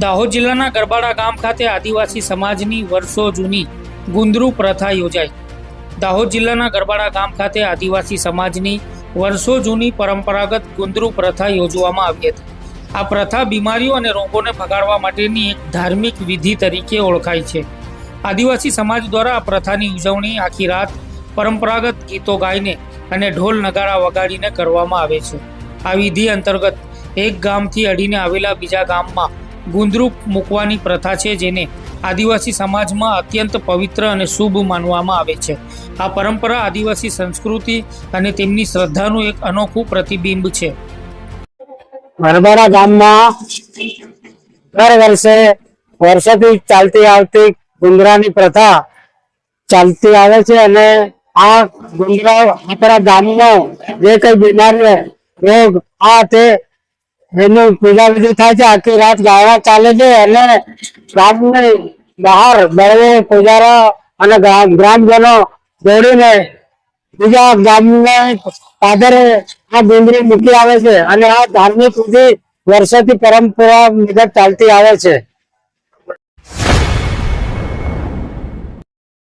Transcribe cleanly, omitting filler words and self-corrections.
દાહોદ જિલ્લાના ગરબાડા ગામ ખાતે આદિવાસી સમાજની વર્ષો જૂની ગુંદરુ પ્રથા યોજાઈ। દાહોદ જિલ્લાના ગરબાડા ગામ ખાતે આદિવાસી સમાજની વર્ષો જૂની પરંપરાગત ગુંદરુ પ્રથા યોજવામાં આવી હતી। આ પ્રથા બીમારીઓ અને રોગોને ભગાડવા માટેની એક ધાર્મિક વિધિ તરીકે ઓળખાય છે। આદિવાસી સમાજ દ્વારા આ પ્રથાની ઉજવણી આખી રાત પરંપરાગત ગીતો ગાઈને અને ઢોલ નગારા વગાડીને કરવામાં આવે છે। આ વિધિ અંતર્ગત એક ગામથી અડીને આવેલા બીજા ગામમાં ગુંદરુ મૂકવાની પ્રથા છે, જેને આદિવાસી સમાજમાં અત્યંત પવિત્ર અને શુભ માનવામાં આવે છે। આ પરંપરા આદિવાસી સંસ્કૃતિ અને તેમની શ્રદ્ધાનું એક અનોખું પ્રતિબિંબ છે। ગરબાડા ગામમાં દર વર્ષે વર્ષોથી ચાલતી આવતી ગુંદરાની પ્રથા ચાલતી આવે છે અને આ ગુંદરા આપણા ગામમાં જે કઈ બીમારી રોગ આ તે એનું પૂજા વિધિ થાય છે। આખી રાત ગાવા ચાલે છે અને ગામની બહાર બળવો પૂજારા અને ગ્રામજનો દોડીને બીજા ગામને પાદરે આ ગુંદરી મૂકી આવે છે અને આ ધાર્મિક વિધિ વર્ષોથી પરંપરા મુજબ ચાલતી આવે છે।